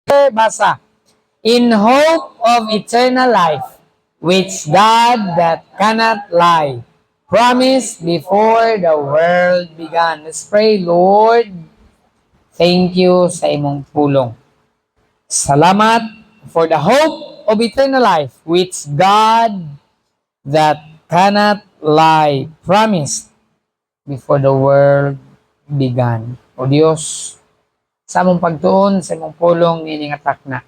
Basa. In hope of eternal life, which God that cannot lie, promised before the world began. Let's pray, Lord. Thank you sa imong pulong. Salamat for the hope of eternal life, which God that cannot lie promised before the world began. O Diyos, sa among pagtuon, sa imong pulong, niningatak na.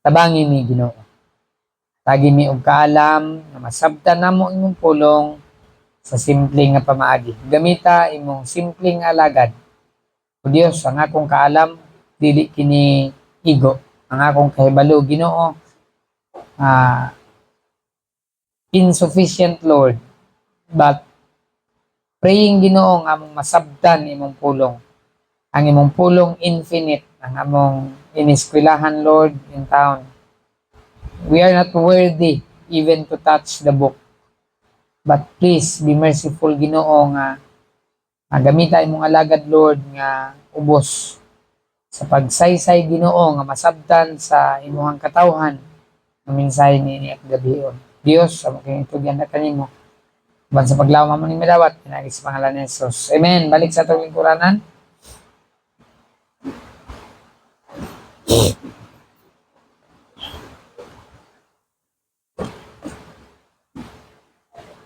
Tabangin mi, Ginoo. Tagi mi og kaalam na masabtan namo imong pulong sa simpleng nga pamaagi. Gamita imong simpleng alagad. O Dios, ang akong kaalam dili kini igo. Ang akong kahibalo, Ginoo, insufficient, Lord. But praying, Ginoo, ang among masabtan imong pulong. Ang imong pulong infinite, ang among iniskwelahan, Lord, in town. We are not worthy even to touch the book. But please, be merciful, Ginoo, nga gamita imong alagad, Lord, nga ubos sa pagsaysay, Ginoo, nga masabtan sa imuhang katawhan ng mensahe ni at gabion. Dios, sa makinitugyan na kanimo. Ban sa paglaom mo ni medawat, pinagi sa pangalan ni Jesus. Amen. Balik sa itong lingkuranan.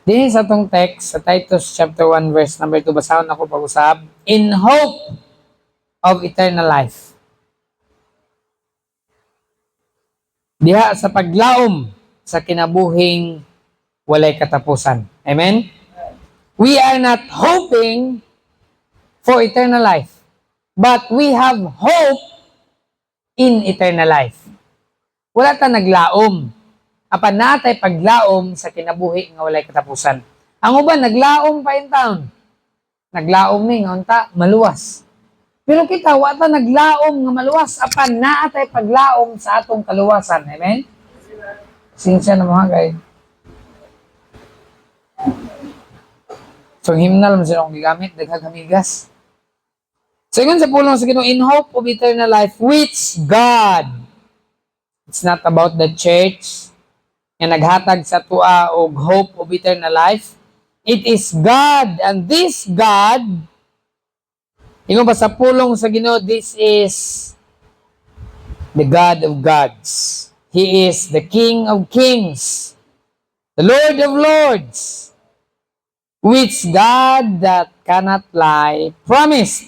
Din sa itong text, sa Titus chapter 1 verse number 2, basahon ako pag-usab, in hope of eternal life. Diha sa paglaom sa kinabuhing walay katapusan. Amen? We are not hoping for eternal life, but we have hope in eternal life. Wala ta naglaom. Apan natay paglaom sa kinabuhi nga walay katapusan. Ang uban naglaom pa in town. Naglaom ni nga unta maluwas. Pero kita wa ta naglaom nga maluwas apan natay paglaom sa atong kaluwasan. Amen. Sinsya na mga guys. So hymnal man silang gigamit daghang hamigas. So ingon sa pulong sa Ginoo, in hope of eternal life which God. It's not about the church nga naghatag sa tua og hope of eternal life. It is God, and this God, ingon ba sa pulong sa Ginoo, this is the God of gods. He is the King of kings, the Lord of lords, which God that cannot lie promised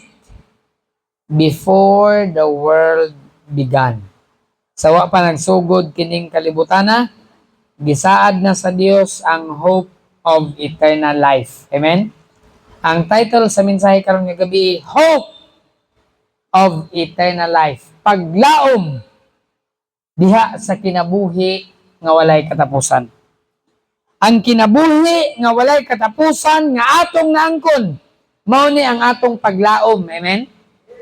before the world began. Sawa pa nagsugod kining kalibutana, gisaad na sa Dios ang hope of eternal life. Amen? Ang title sa mensahe karon nga gabi, Hope of Eternal Life. Paglaom diha sa kinabuhi nga walay katapusan. Ang kinabuhi nga walay katapusan nga atong naangkon, mao ni ang atong paglaom. Amen?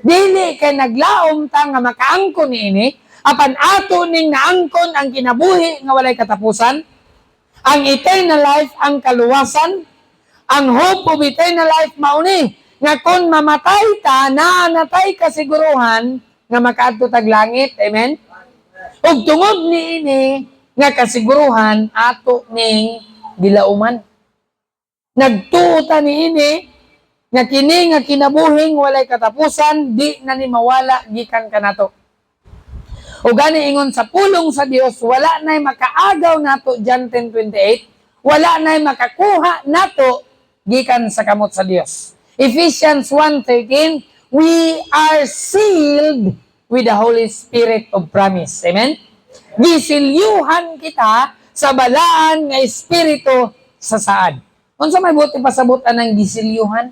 Dili kay naglaom ta nga makaangkon niini, apan ato ning naangkon ang kinabuhi nga walay katapusan, ang eternal life, ang kaluwasan, ang hope of eternal life mao ni nga kon mamatay ta, naanatay kasiguruhan nga makaadto tag langit. Amen? Ug tungod niini nga kasiguruhan ato ning gilauman. Nagtuo ta niini nga kini nga kinabuhing walay katapusan, di na ni mawala gikan kanato. O gani ingon sa pulong sa Dios, wala na'y makaagaw nato John 10:28, wala na'y makakuha nato gikan sa kamot sa Dios. Ephesians 1:13, we are sealed with the Holy Spirit of promise. Amen? Gisilyuhan kita sa balaan nga espiritu sa saad. Unsa may buti pasabutan ng gisilyuhan?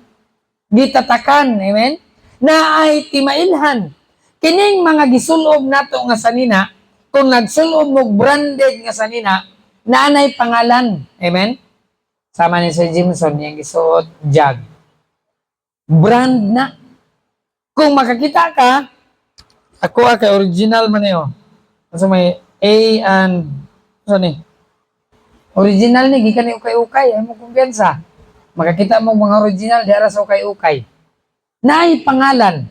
Gitatakan, amen? Na ay timailhan. Kining mga gisulob nato nga sanina, kung nagsulob mo branded nga sanina, naanay pangalan. Amen? Sama ni Sir Jimson, yung gisuot, Jag. Brand na. Kung makakita ka, ako kay original man yun. Kasi may A and, ano ni? Original ni, gikan ni ukay-ukay, ay mo kumpiyansa. Makakita mo mga original, di ara sa ukay-ukay. Naay pangalan.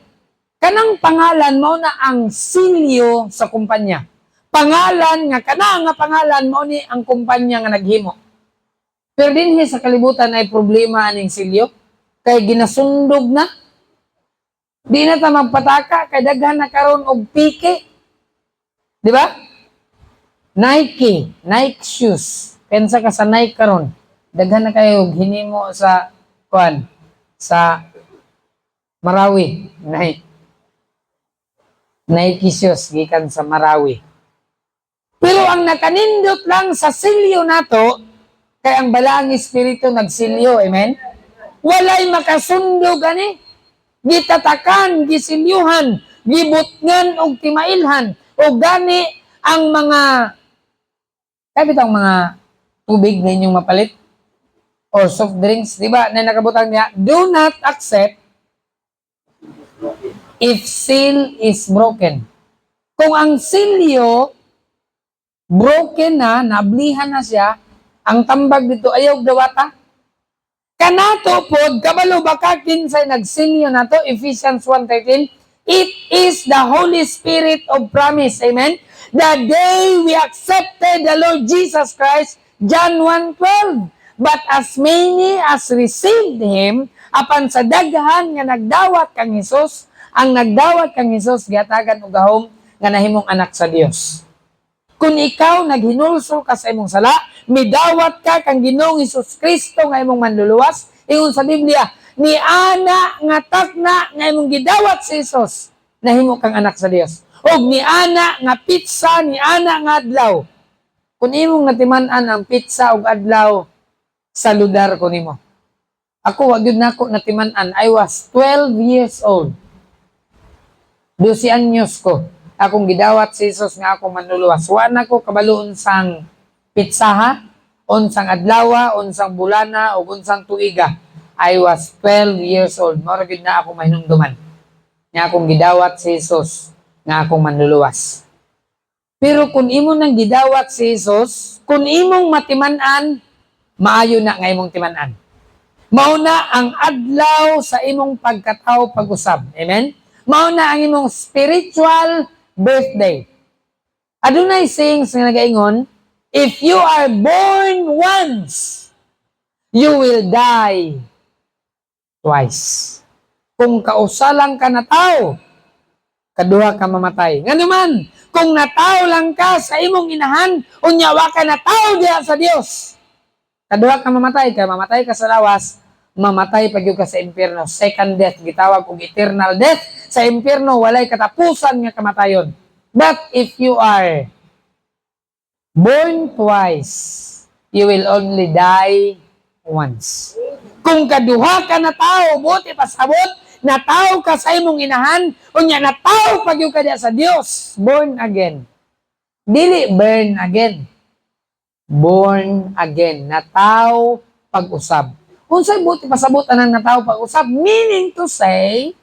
Kanang pangalan mo na ang silyo sa kumpanya. Pangalan nga kana nga pangalan mo ni ang kumpanya nga naghimo. Pero dinhi sa kalibutan ay problema aning silyo kay ginasundog na. Di na ta magpataka kay daghan na karon og pike. Di ba? Nike shoes. Pensa ka sa Nike karon. Daghan na kayo og hinimo sa kuan sa Marawi. Nike shoes gikan sa Marawi. Pero ang nakanindot lang sa silyo nato kay ang balaang espiritu nagsilyo, amen? Walay makasundog ani. Gitatakan, gisilyuhan, gibutngan og timailhan o gani ang mga kapit ang mga tubig na inyong mapalit or soft drinks, di ba? Na nakabutang niya, do not accept if seal is broken. Kung ang silyo broken na, nablihan na siya, ang tambag dito ayaw dawata. Kanato pod kabalo baka kinsay nagsilyo nato Ephesians 1:13, it is the Holy Spirit of promise. Amen. The day we accepted the Lord Jesus Christ, John 1:12. But as many as received him, apan sa daghan nga nagdawat kang Hesus, ang nagdawat kang Hesus giatagan og gahom nga nahimong anak sa Dios. Kung ikaw naghinulsol ka sa imong sala, midawat ka kang Ginoong Hesus Kristo nga imong manluluwas, ingon sa Biblia, ni ana nga takna nga imong gidawat si Hesus, nahimo kang anak sa Dios. Og ni ana nga pitsa, ni ana nga adlaw. Kung imong natiman-an ang pitsa og adlaw, saludar ko nimo. Ako wag gyud nako natiman-an. I was 12 years old. 12 anyos ko. Akong gidawat si Jesus nga akong manluluwas. Wa na ko kabaloon sang pitsaha, unsang adlawa, unsang bulana, o unsang tuiga. I was 12 years old. Mora gyud na ako mahinumduman. Nga akong gidawat si Jesus nga akong manluluwas. Pero kung imo nang gidawat si Jesus, kung imong matiman-an, maayo na nga imong timan-an. Mauna ang adlaw sa imong pagkatao pag-usab. Amen? Mauna ang imong spiritual birthday. Adunay sayings nga nagaingon, if you are born once, you will die twice. Kung kausalang ka na tao, kaduha ka mamatay. Nga naman, kung natao lang ka sa imong inahan, unyawa ka na tao diha sa Dios. Kaduha ka mamatay, kaya mamatay ka sa lawas, mamatay pag ka sa impyerno. Second death, gitawag og eternal death. Sa impyerno, walay katapusan nga kamatayon. But if you are born twice, you will only die once. Kung kaduha ka na tao, buti pasabot, nataw ka sa imong inahan, unya nataw pag ka diya sa Dios, born again. Dili burn again. Born again. Nataw pag-usab. Unsay buti pasabot anang nataw pag-usab, meaning to say,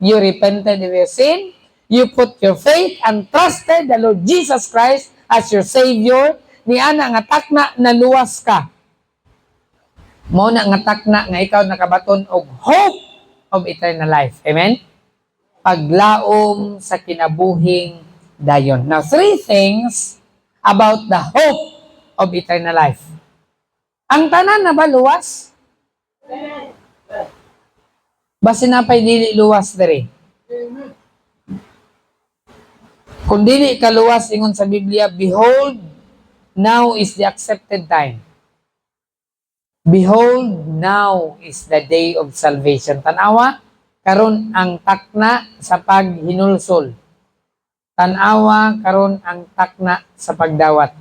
you repented of your sin, you put your faith and trusted the Lord Jesus Christ as your Savior, ni ana nga takna naluwas ka. Mao na nga takna nga ikaw nakabaton og hope of eternal life. Amen? Paglaom sa kinabuhing dayon. Now, 3 things about the hope of eternal life. Ang tanan na ba luwas? Basi na pa'y dili luwas dere. Kung dili ka luwas, ingon sa Biblia, behold, now is the accepted time. Behold, now is the day of salvation. Tanawa, karon ang takna sa paghinulsol. Tanawa, karon ang takna sa pagdawat.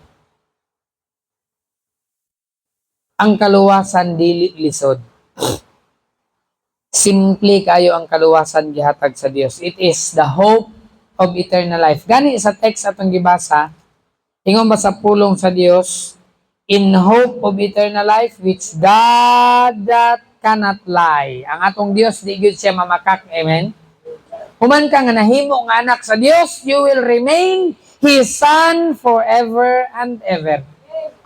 Ang kaluwasan dili lisod. Simple kayo ang kaluwasan gihatag sa Dios. It is the hope of eternal life. Gani sa text atong gibasa, ingon ba sa pulong sa Dios, in hope of eternal life which God that cannot lie. Ang atong Dios di gyud siya mamakak. Amen. Human ka nga nahimo nga anak sa Dios, you will remain His son forever and ever.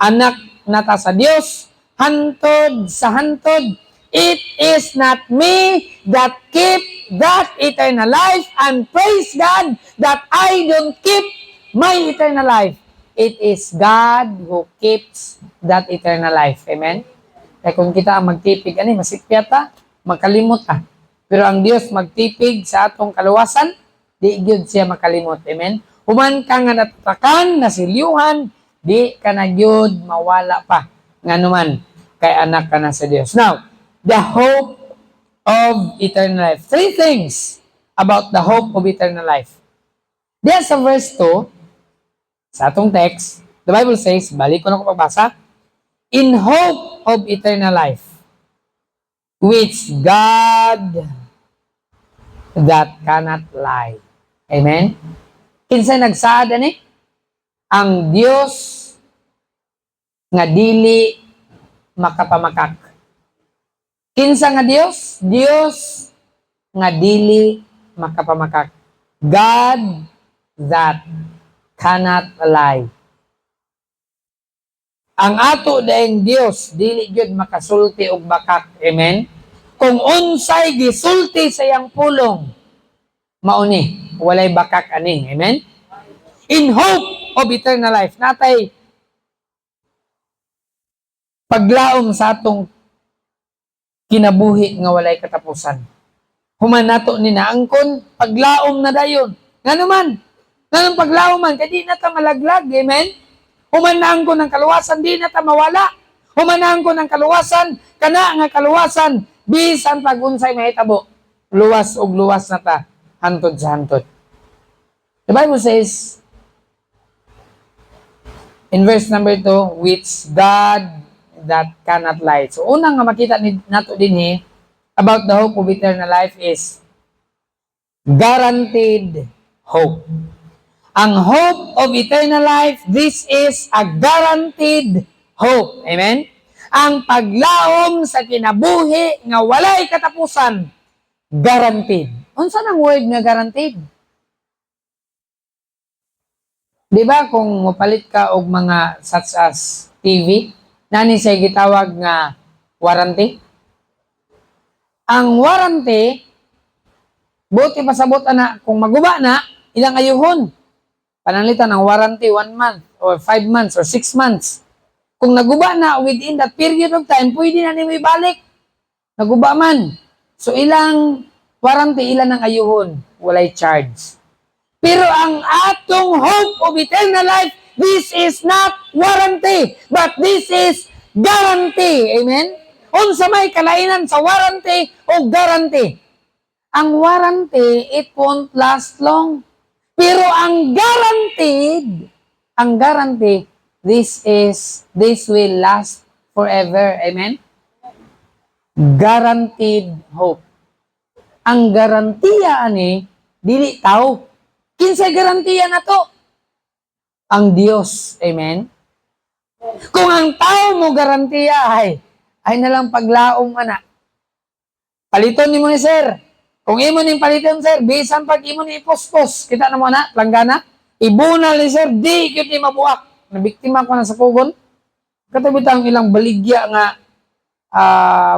Anak nata sa Dios, hantod sa hantod, it is not me that keep that eternal life, and praise God that I don't keep my eternal life. It is God who keeps that eternal life. Amen? Kaya kung kita ang magtipig, masikpya ta, makalimot ta. Pero ang Dios magtipig sa atong kaluwasan, di gyud siya makalimot. Amen? Human ka nga natatakan, nasilyuhan, di ka na gyud mawala pa. Nga naman, kay anak ka na sa Dios. Now, the hope of eternal life. 3 things about the hope of eternal life. Diyan sa verse 2, sa atong text, the Bible says, balik ko na ko pagbasa, in hope of eternal life, which God that cannot lie. Amen? Kinsay nagsaad ani? Ang Dios nga dili makapamakak. Kinsa nga Dios? Dios nga dili makapamakak. God that cannot lie. Ang ato daing Dios dili gyud makasulti og bakak. Amen? Kung unsay gisulti sa iyang pulong, mauni, walay bakak ani. Amen? In hope of eternal life, natay paglaom sa atong kinabuhi nga walay katapusan. Human nato ni naangkon, paglaom na dayon. Nga naman, ganun paglaom man, kaya di na ta malaglag. Amen? Human naangkon ng kaluwasan, di na ta mawala. Human naangkon ng kaluwasan, kana nga kaluwasan, bisan pag-unsay mahitabo, luwas og luwas na ta, hantod sa hantod. The Bible says, in verse number 2, which God that cannot lie. So, unang nga makita nato din about the hope of eternal life is guaranteed hope. Ang hope of eternal life, this is a guaranteed hope. Amen? Ang paglaom sa kinabuhi nga walay katapusan, guaranteed. Unsa nang word nga guaranteed? Di ba kung mapalit ka og mga such as TV, nani siya gitawag nga warranty? Ang warranty, buti pasabot na, kung maguba na, ilang ayuhon. Pananglitan ang warranty 1 month, or 5 months, or 6 months. Kung naguba na within that period of time, pwede na nimo ibalik. Naguba man. So ilang warranty, ilan ang ayuhon? Walay charge. Pero ang atong hope of eternal life, this is not warranty, but this is guarantee. Amen? Unsa may kalainan sa warranty o guarantee? Ang warranty, it won't last long. Pero ang guarantee, this will last forever. Amen? Guaranteed hope. Ang garantiya ani, dili tao. Kinsay garantiya na to? Ang Diyos. Amen? Kung ang tao mo garantiya, ay nalang paglaom ana. Paliton ni mo ni sir. Kung imo ning paliton sir, bisan pag imo ni ipospos, kita na mo na, langgana, ibunal ni sir, di gyud ni mabuak. Nabiktima ko na sa pugon. Katabi ang ilang baligya nga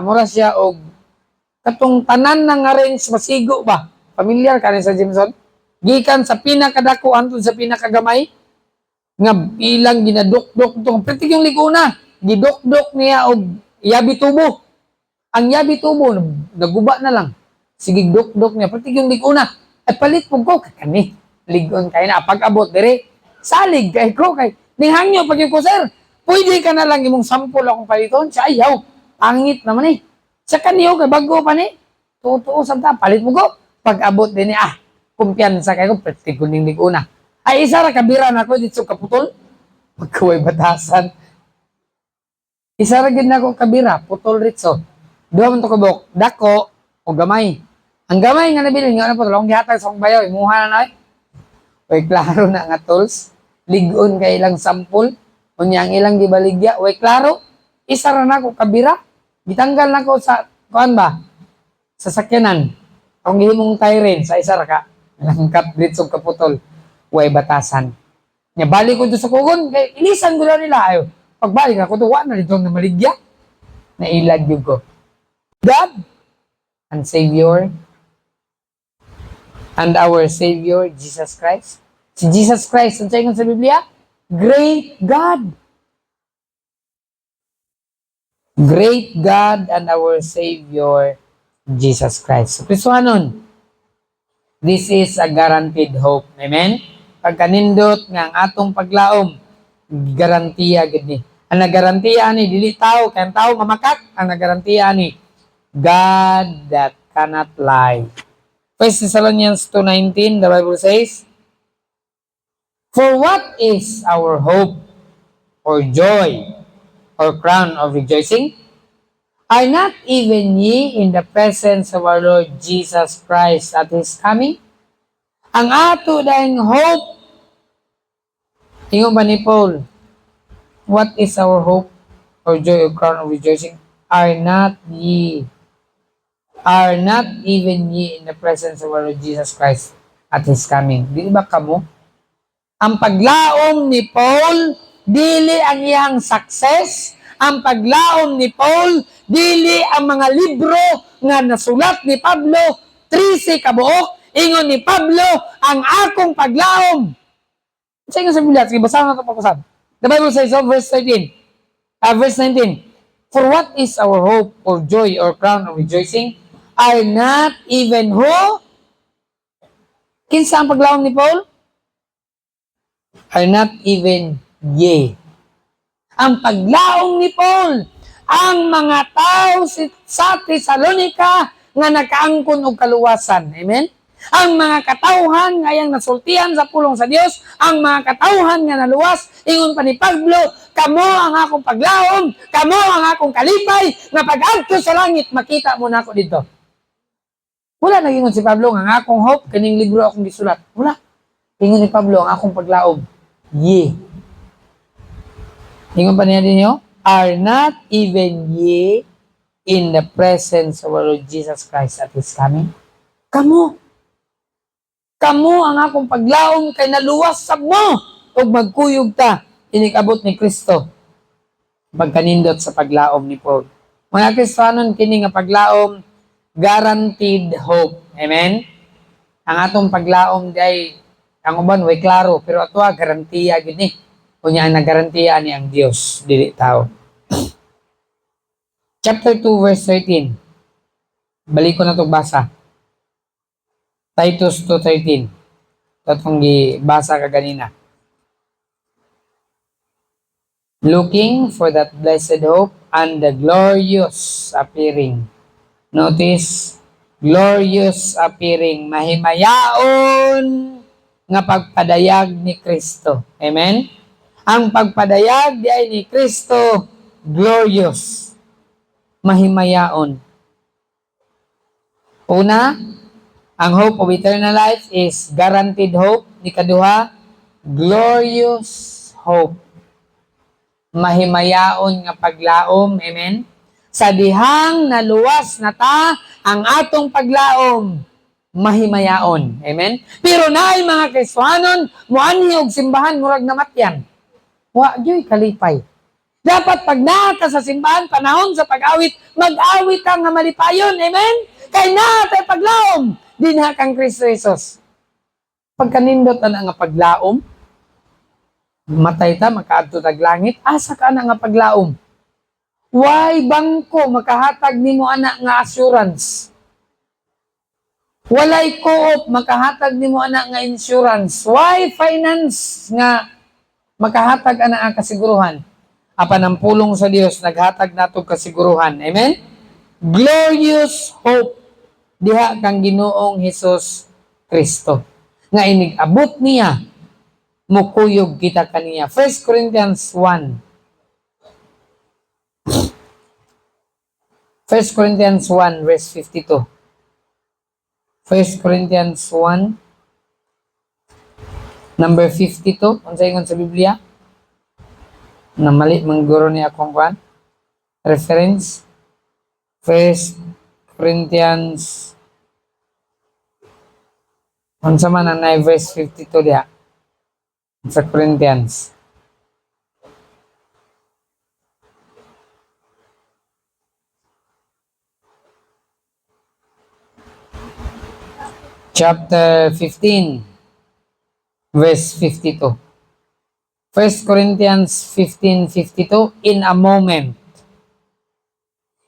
mura siya og katong tanan ng arrange masigo ba? Familiar ka rin sa Jimson? Gikan sa pinakadako hangtod sa pinakagamay nga ilang ginadukdok tong pretik yung liguna, gidukdok niya og yabi tubo. Ang yabi tubo naguba na lang. Sige dukdok niya pretik yung liguna. Ay palit pug ko kani. Ligon kay na pag-abot dire. Salig kay ko kay ning hangyo pag ko sir. Pwede ka na lang imong sample akong paliton sa ayaw. Angit naman Sa kaniyo kay bago pa ni. Totoo sa ta palit mo ko. Pag-abot din kumpiyansa kayo, pwede ko ning liguna. Ay, isa ra kabira na ko dito kaputol. Pagkaway batasan. Isa ra gid na ko kabira, putol ritso. Duha man to kabok, dako o gamay. Ang gamay nga nabili nga na po, long gihatag sa akong bayaw, imuha na Way klaro na nga tools. Ligon kay ilang sampol. Unya ang ilang gibaligya, way klaro. Isa ra na ko kabira. Gitanggal na ko sa, kuan ba? Sa sakyanan. Ang gihimong tyren sa isa ra ka. Langkat dito kaputol. Way batasan. Nya balik ko dito sa kugon, kay ilisan ko na nila ayo. Pagbalik ako to, na dito na maligya. Nailag yun ko. God and Savior and our Savior, Jesus Christ. Si Jesus Christ, ang sayo sa Biblia, great God. Great God and our Savior, Jesus Christ. So, Kristohanon, this is a guaranteed hope. Amen? Pagkanindot nga ang atong paglaom, garantiya gid ni. Ang nagarantiya ni dili tao, kay ang tao mamakak, ang nagarantiya ni God that cannot lie. 1 Thessalonians 2:19, the Bible says, "For what is our hope or joy or crown of rejoicing? Are not even ye in the presence of our Lord Jesus Christ at His coming?" Ang ato dahing hope, ingon ba ni Paul, what is our hope or joy or crown of rejoicing? Are not even ye in the presence of our Lord Jesus Christ at His coming. Di ba kamo? Ang paglaom ni Paul, dili ang iyang success. Ang paglaom ni Paul, dili ang mga libro nga nasulat ni Pablo, 13 kabuok, ingon ni Pablo, ang akong paglaom. Sa inyo sa Biblia, sige, basahan natin papasad. The Bible says, verse 19, "For what is our hope or joy or crown of rejoicing? Are not even who?" Kinsa ang paglaom ni Paul? Are not even ye. Ang paglaom ni Paul, ang mga tao sa Thessalonica nga nakaangkon og kaluwasan. Amen? Ang mga katawhan nga yang nasultihan sa pulong sa Dios, ang mga katawhan nga naluwas, ingon pa ni Pablo, kamo ang akong paglaom, kamo ang akong kalipay, nga pag-adto sa langit, makita mo na ako dito. Wala nagingon si Pablo nga akong hope, kaning libro akong gisulat. Wala. Ingon ni Pablo, ang akong paglaom, ye. Ingon pa niya din nyo, are not even ye in the presence of our Lord Jesus Christ at His coming? Kamo ang akong paglaom kay naluwas sa mo ug magkuyog ta inikabot ni Kristo pagkanindot sa paglaom ni Paul. Mga Kristohanon, kini nga paglaom guaranteed hope. Amen? Ang atong paglaom day ang uban way klaro pero atwa garantiya gid ni. Kunya ang nagarantiya ni ang Dios dili tao. Chapter 2 verse 13. Balik ko na to basa. Titus 2:13. Tatong gibasa ka ganina. Looking for that blessed hope and the glorious appearing. Notice, glorious appearing, mahimayaon nga pagpadayag ni Kristo. Amen? Ang pagpadayag di ay ni Kristo, glorious, mahimayaon. Una, ang hope of eternal life is guaranteed hope. Ikaduha, glorious hope. Mahimayaon nga paglaom. Amen? Sa dihang naluwas na ta, ang atong paglaom, mahimayaon. Amen? Pero naay mga Kristohanon, muanhi og simbahan, murag namatyan. Wa, yoy, kalipay. Dapat pag naa ka sa simbahan, panahon sa pag-awit, mag-awit ka nga malipayon. Amen? Kay naa tayo paglaom, dinha kang Kristo Jesus. Pagkanindot na nga paglaom, matay ta, makaadto tag langit, asa ka na nga paglaom. Why bangko makahatag nimo ana nga assurance? Walay co-op makahatag nimo ana nga insurance. Why finance nga makahatag ana ang kasiguruhan? Apan ang pulong sa Dios naghatag nato kasiguruhan. Amen? Glorious hope diha kang Ginoong Hesus Kristo. Nga inig-abot niya, mukuyog kita kaniya. 1 Corinthians 1. 1 Corinthians 1 verse 52. 1 Corinthians 1 number 52. Unsay ingon sa Biblia? Na mali mangguro ni akong kwan. Reference. 1 Corinthians unsa man ang verse 52 diha. Sa Corinthians. chapter 15, verse 52. 1 Corinthians 15:52, in a moment,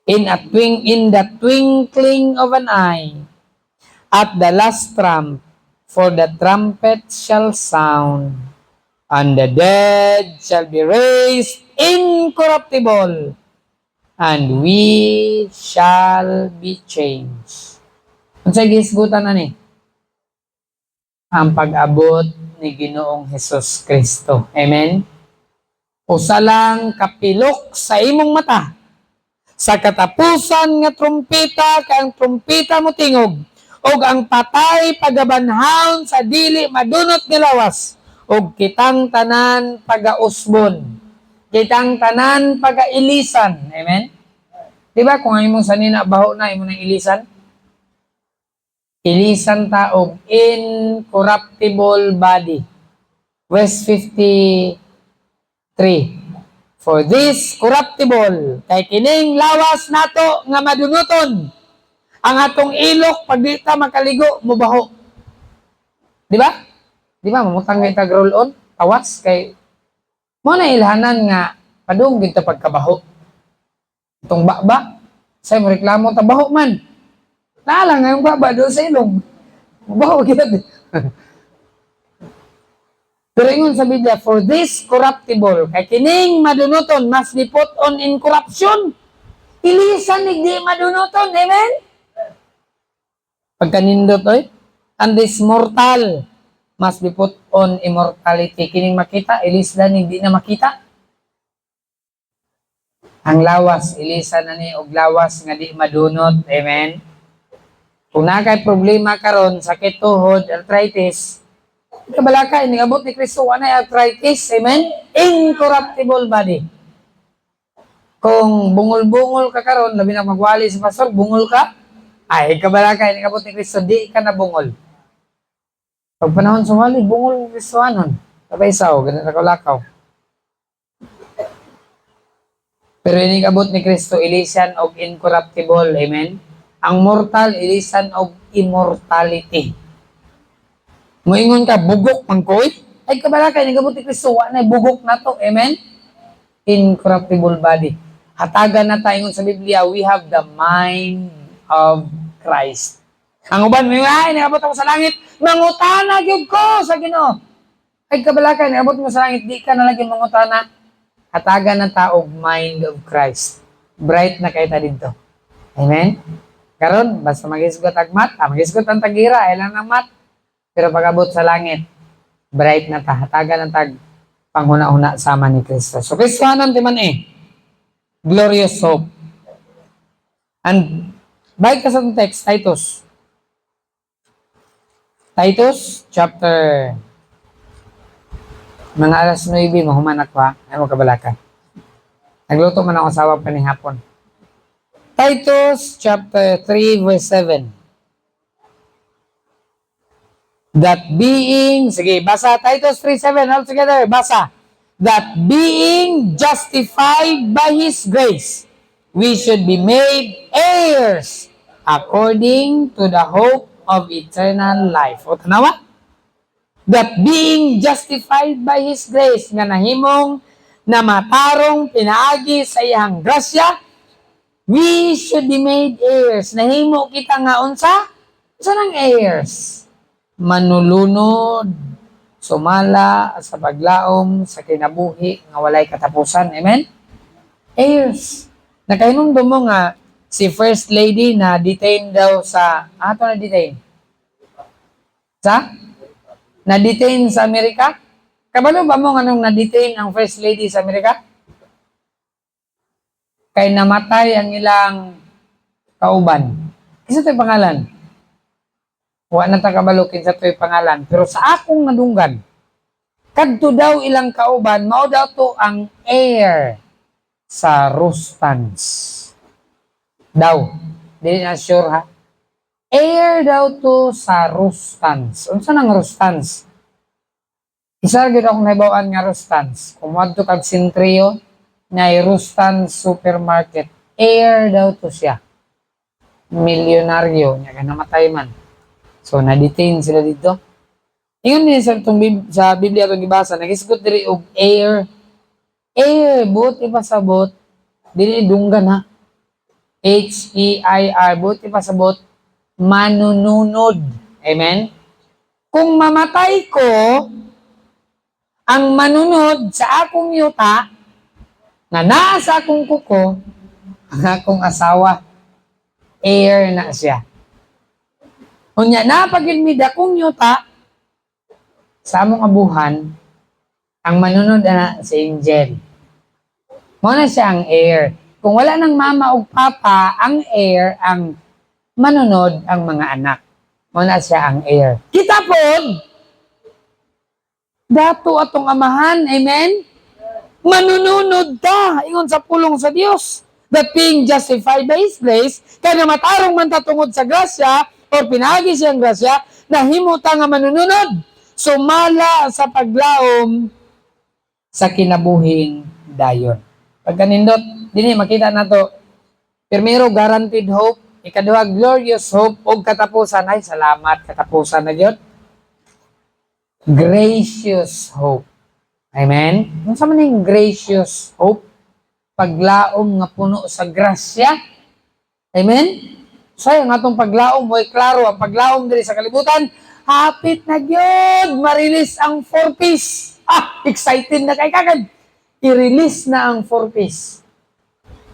in the twinkling of an eye, at the last trump, for the trumpet shall sound, and the dead shall be raised incorruptible, and we shall be changed. Unsay gisgutan ani? Ang pag-abot ni Ginoong Hesus Kristo. Amen? Usa lang kapilok sa imong mata, sa katapusan nga trumpeta, kay ang trumpeta mo tingog, og ang patay pagabanhaon sa dili madunot nga lawas, og kitang tanan pagausbon, kitang tanan pagailisan. Amen? Diba kung imong sanina baho na imong nang ilisan? Ilisan ta og incorruptible body. Verse 53. For this corruptible, kay kining lawas nato nga madunuton, ang atong ilok pag di ta makaligo mubaho. Di ba? Di ba mamutang nga tag roll on, tawas kay mo na ilhanan nga padung gid ta pagkabaho. Itong baba, say mo reklamo ta baho man. Naalang nga yung baba doon sa ilong. Baho gid. Pero ingon sa Biblia, for this corruptible, kay kining madunuton, must be put on incorruption. Ilisan di madunuton. Amen? Pagkanindot, oy. And this mortal must be put on immortality. Kining makita, ilisan di na makita. Ang lawas, ilisan na ni, og lawas nga di madunot. Amen? Kung nakay problema karon, sakit tuhod, arthritis, kabalaka, inigabot ni Kristo, anay arthritis, amen? Incorruptible body. Kung bungol-bungol ka karon, labi na magwali sa pastor, bungol ka, ay kabalaka, inigabot ni Kristo, di ka na bungol. Pag panahon sumali, bungol ni Kristo anon. Sabay sao, ganun lakaw-lakaw. Pero inigabot ni Kristo, ilisan og incorruptible, amen? Ang mortal, ilisan og immortality. Moingon ka, bugok mangkoy? Ay kabalaka, nagabot ni Kristo, na bugok na to. Amen? Incorruptible body. Hatagan na tayo sa Biblia, we have the mind of Christ. Ang uban, may nagabot ako sa langit, mangutana gyud ko sa Ginoo. Ay kabalaka, nagabot mo sa langit, di ka na lagi mangutana. Hatagan na taog mind of Christ. Bright na kayo ta dito. Amen? Karon, basta mag-isgot ang mat, mag-isgot ang tagira, ay lang ng mat. Pero pag-abot sa langit, bright na ta, hatagan ng tag panghuna-huna sama ni Kristo. So, Kristohanan di man glorious hope. And, balik ka sa text, Titus. Titus, chapter, mga alas 9, mahuman ako ha, ay mo kabalaka. Nagluto man ako asawa pa ni hapon. Titus, chapter 3, verse 7. That being, sige, basa Titus 3:7 all together, basa. That being justified by His grace, we should be made heirs according to the hope of eternal life. O tanawa? That being justified by His grace, nga nahimong na matarong pinaagi sa iyang grasya, we should be made heirs. Nahimo kita nga unsa? Unsa nang heirs? Manulunod, sumala sa paglaom, sa kinabuhi, nga walay katapusan. Amen? Heirs. Nakahinumdum mo nga, si First Lady na detain daw sa, ato na detain? Sa? Na-detain sa Amerika? Kabalo ba mo nga nung na-detain ang First Lady sa Amerika? Kay namatay ang ilang kauban. Isa ito'y pangalan? Wa na ta kabalukin sa to'y pangalan. Pero sa akong nadunggan, kadto daw ilang kauban, mao daw to ang heir sa Rustans. Daw. Dili na sure ha. Heir daw to sa Rustans. Unsa nang Rustans? Isa gyud akong nahibawaan nga Rustans. Kumadto kag Sentrio na Rustans Supermarket. Heir daw to siya. Milyonaryo, nya namatay man. So, na-detain sila dito. Ingon din sa Biblia itong gibasa, nag-isgot diri og heir. Heir, buot ipasabot, dili dunggan ha. H-E-I-R, buot ipasabot, manununod. Amen? Kung mamatay ko, ang manunod sa akong yuta, na naa sa akong kuko, ang akong asawa, heir na siya. Unya, napagilmid akong yuta, sa among abuhan, ang manunod na si Angel. Muna siya ang heir. Kung wala ng mama o papa, ang heir, ang manunod ang mga anak. Muna siya ang heir. Kita po, dato atong amahan, amen? Manununod ta, ingon sa pulong sa Dios. That being justified by His grace, kaya na matarong man tatungod sa grasya, o pinagi siyang grasya, na himuta nga manununod. Sumala sa paglaom sa kinabuhing dayon. Pagkanindot, dini makita na to. Primero, guaranteed hope. Ikaduha, glorious hope. O katapusan, ay salamat, katapusan na yun. Gracious hope. Amen? Ano sa man yung gracious hope? Paglaom nga puno sa grasya. Amen? Sayang nga itong paglaom, mo'y klaro, ang paglaom diri sa kalibutan, hapit na yun, ma-release ang 4-piece. Excited na kay kagad. I-release na ang 4-piece.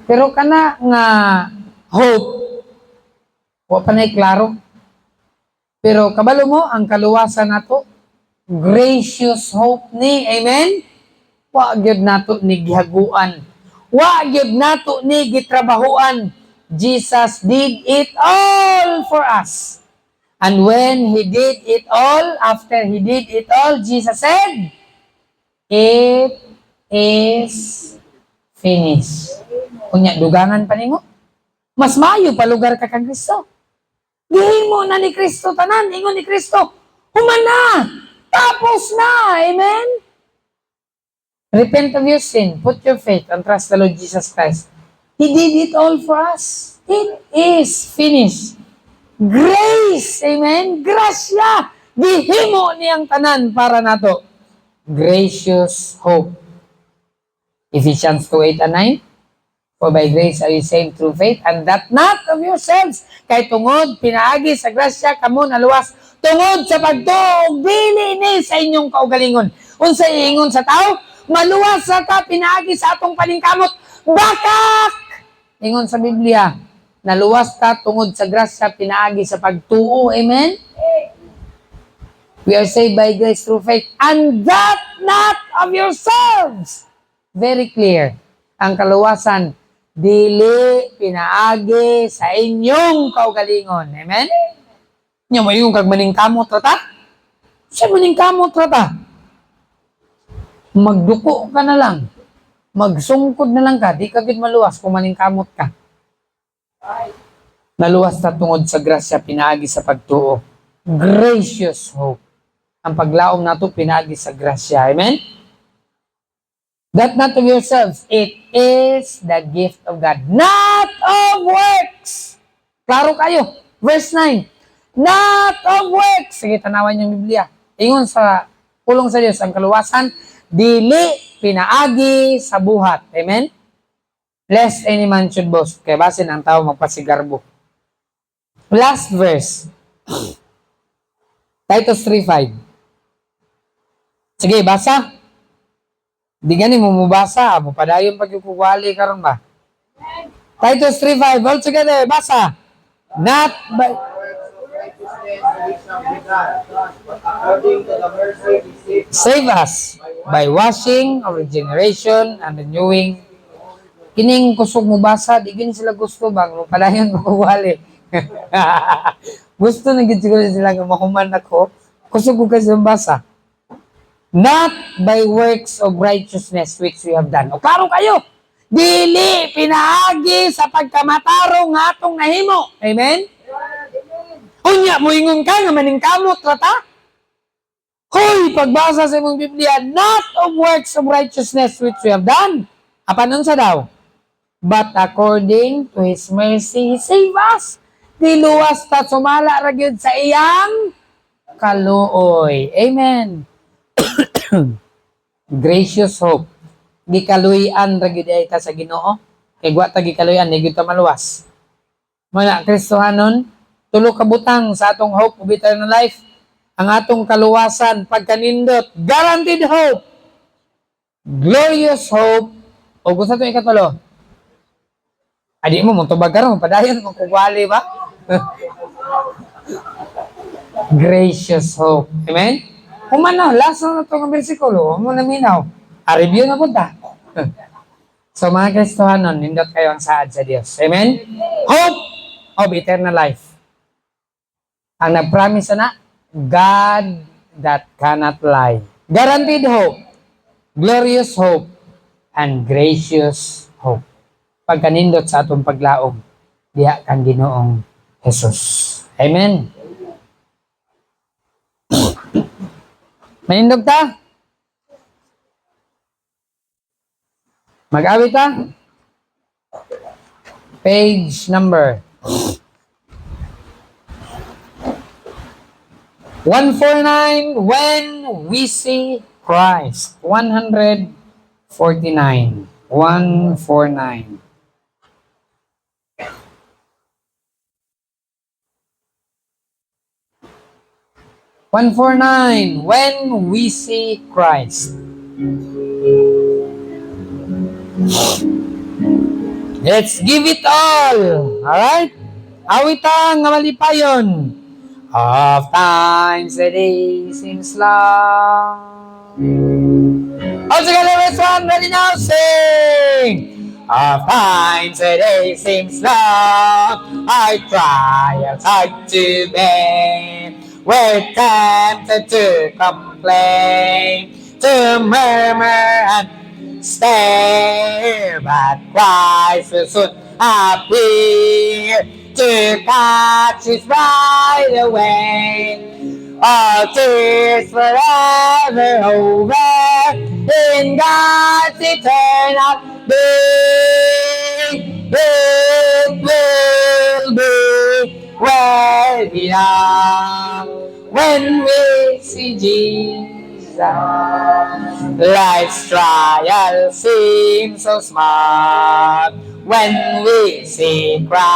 Pero kana nga hope, wa pa na klaro. Pero kabalo mo, ang kaluwasan nato, gracious hope ni, amen? Wa gyud nato ni gihaguan. Wa gyud nato ni gitrabahuan. Jesus did it all for us. And when He did it all, after He did it all, Jesus said, it is finished. Kunya, dugangan pa nimo. Mas maayo pa lugar ka kang Kristo. Gihin mo na ni Kristo tanan, ingon ni Kristo, human na, tapos na, amen? Repent of your sin, put your faith and trust the Lord Jesus Christ. He did it all for us. It is finished. Grace, amen? Grasya, gihimo niyang tanan para nato. Gracious hope. Ephesians 2:8 and 9. For by grace are you saved through faith, and that not of yourselves. Kay tungod, pinaagi sa grasya, kamo naluwas. Tungod sa pagtuog, dili ni sa inyong kaugalingon. Unsa iingon sa tao, maluwas sa ta, pinaagi sa atong paningkamot. Bakak! Ingon sa Biblia, naluwas ta tungod sa grasya, pinaagi sa pagtuo. Amen? We are saved by grace through faith, and that not of yourselves. Very clear. Ang kaluwasan, dili pinaagi sa inyong kaugalingon. Amen? Nya mo yung kag maningkamot rata? Siya maningkamot rata. Magduko ka na lang. Magsungkod na lang ka. Di ka gid maluwas kung maningkamot ka. Naluwas na tungod sa grasya, pinaagi sa pagtuo. Gracious hope. Ang paglaom nato pinaagi sa grasya. Amen? That not of yourselves, it is the gift of God. Not of works. Klaro kayo. Verse 9. Not of works. Sige, tanawan yung Biblia. Ingon sa pulong sa Diyos, ang kaluwasan, dili pinaagi sa buhat. Amen? Lest any man should boast. Kaya basin ang tao magpasigarbo. Last verse. Titus 3:5. Sige, basa. Di gani mo mubasa. Mupadayon pag yung kukwali karon ba? Titus 3:5. All together, basa. Not by... Save us by washing of regeneration and renewing. Kining kusog mo basa, di gani sila gusto bang mupadayon kukwali. Gusto na gid siguro sila nga mahuman ako. Kusog ko kasi basa. Not by works of righteousness which we have done. O klaro kayo, dili pinaagi sa pagkamatarong nga atong nahimo. Amen? Unya, moingon ka nga maningkamot rata? Hoy, pagbasa sa imong Biblia, not of works of righteousness which we have done. Apanon sa daw? But according to His mercy, He saved us. Tiluwas ta sumala ra gyud sa iyang kaluoy. Amen. Gracious hope. Gikaluyan ra gyud ay ta sa Ginoo. Kay wa ta gikaluyan, ni gyud ta maluwas. Mga Kristohanon, tulo ka butang sa atong hope of eternal life. Ang atong kaluwasan, pagkanindot, guaranteed hope, glorious hope, o gusto ito ikatulo? Adi mo, mong karon padayon mo kukwali ba? Gracious hope. Amen? Humano, last na ito ng versikulo, mo naminaw. A-review na po ta. So mga Kristohanon, nindot kayo ang saad sa Diyos. Amen? Hope of eternal life. Ang nag-promise na, God that cannot lie. Guaranteed hope, glorious hope, and gracious hope. Pagkanindot sa atong paglaom, diha kang Ginoong Jesus. Amen. Manindog ta? Mag-awit ta? Page number 149, when we see Christ. 149. 149. When we see Christ. Let's give it all. Alright? Awitan nga malipayon. Of times the day seems long. All together as one, ready now, sing. Of times the day seems long. Our trials hard to bear. We're tempted to complain, to murmur and stare, but Christ will soon appear to catch us right away. All tears forever over in God's eternal day. It will be where we are when we see Jesus. Life's trial seems so smart when we see Christ.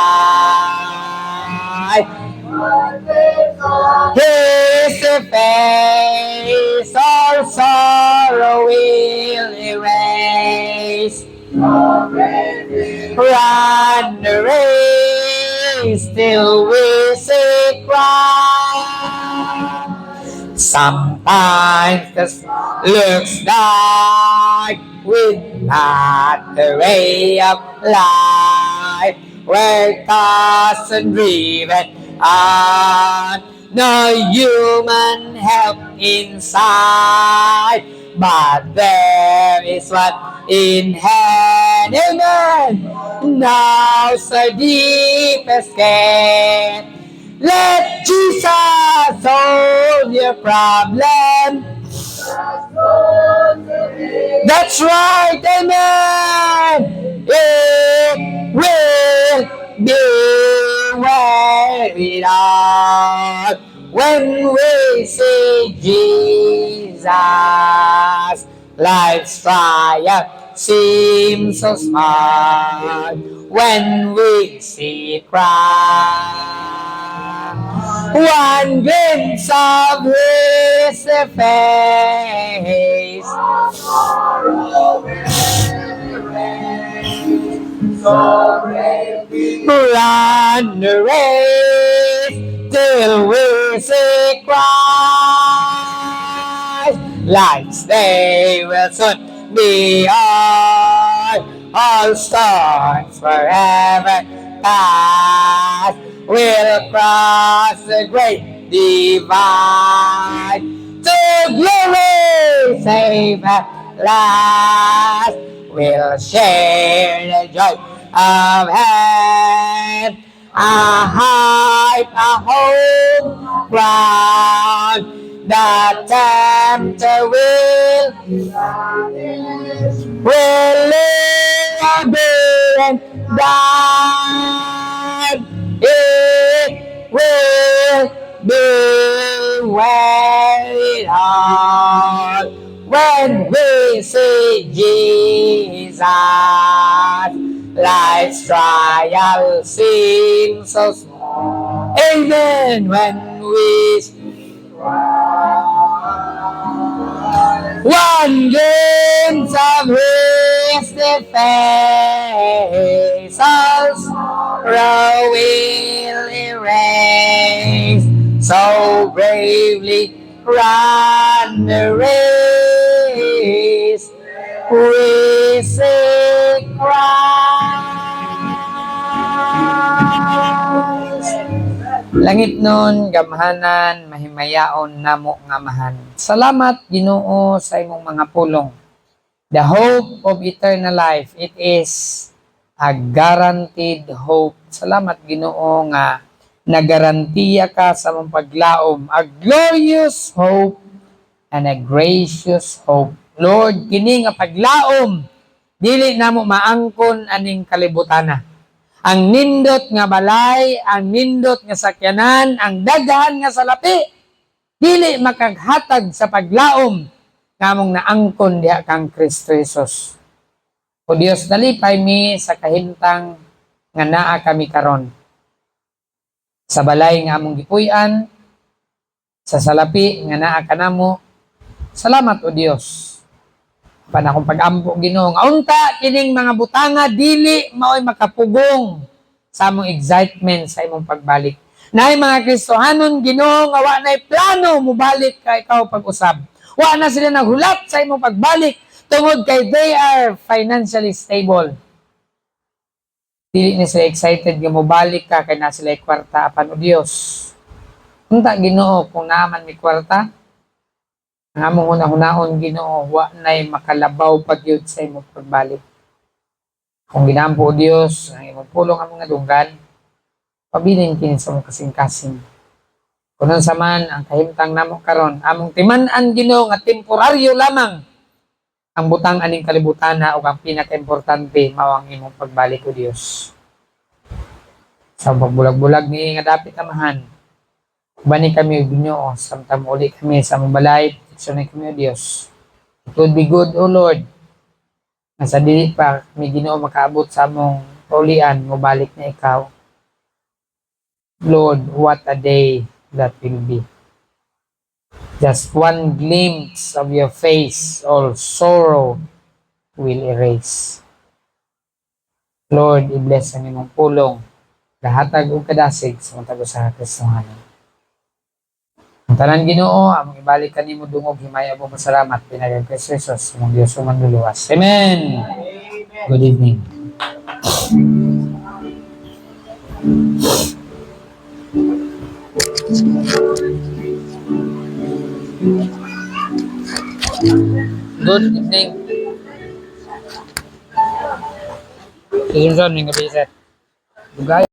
His face all sorrow will erase. Run the race till we see Christ. Sometimes this looks dark without the ray of light. We're tossed and driven on, no human help inside, but there is one in heaven, knows the deepest care. Let Jesus solve your problem. That's right, amen. It will be where it are when we see Jesus. Life's trial seems so smart when we see Christ. One glimpse of His face. Run the race till we see Christ. Life's day will soon be all storms forever past. We'll cross the great divide to glory safe at last. We'll share the joy of heaven, a hype, a hope crown. The tempter will live and die. It will be waiting on when we see Jesus. Life's trial seems so small, even when we one glimpse of His face, all sorrow will erase. So bravely run the race, we seek Christ. Langit nun, gamhanan, mahimayaon namo nga mahan. Salamat Ginoo sa imong mga pulong. The hope of eternal life, it is a guaranteed hope. Salamat Ginoo nga nagarantiya ka sa mong paglaom, a glorious hope and a gracious hope. Lord, kini nga paglaom, dili namo maangkon aning kalibutana. Ang nindot nga balay, ang nindot nga sakyanan, ang daghan nga salapi, dili makaghatag sa paglaom ngamong naangkon diha kang Kristo Jesus. O Dios, nalipay mi sa kahimtang nga naa kami karon. Sa balay nga among gipuy-an, sa salapi nga naa kanamo. Salamat o Dios. Panakong pag-ampo Ginoo nga unta kining mga butanga dili maoy makapugong sa among excitement sa imong pagbalik. Naay mga Kristohanon Ginoo nga wa nay plano mobalik ka ikaw pag-usab. Wa na sila naghulat sa imong pagbalik tungod kay they are financially stable. Dili ni sila excited nga mobalik ka kay na sila kwarta apan o Dios. Unta Ginoo kung naaman mi kwarta, ang among hunahunahon Ginoo wa nay makalabaw pagyud sa imong pagbalik. Kung ginampo o Dios ang imong pulong among dunggan, pabilin kini sa imong kasing-kasing. Kunon sa man ang kahimtang namo karon, among timan-an Ginoo nga temporaryo lamang ang butang aning kalibutana ug ang pinaka-importante mao ang imong pagbalik o Dios. Sa pagbulag-bulag ni nga dapit amahan, bani kami Ginoo samtang uli kami sa among balay. Sunay kami o Diyos. It would be good, O Lord, na sa dili pa may Ginoo makaabot sa among paulian, mubalik na ikaw. Lord, what a day that will be. Just one glimpse of your face, all sorrow will erase. Lord, i-bless ang imong pulong. Lahatag og kadasig sa mga sa Kristohanon. Ang tanan Ginoo, among ibalik kanimo dungog himaya mo masalamat pinagay Kristo Jesus, among Dios manluluwas. Amen. Good evening. Good evening. Susunod ning gabi sir. Dugay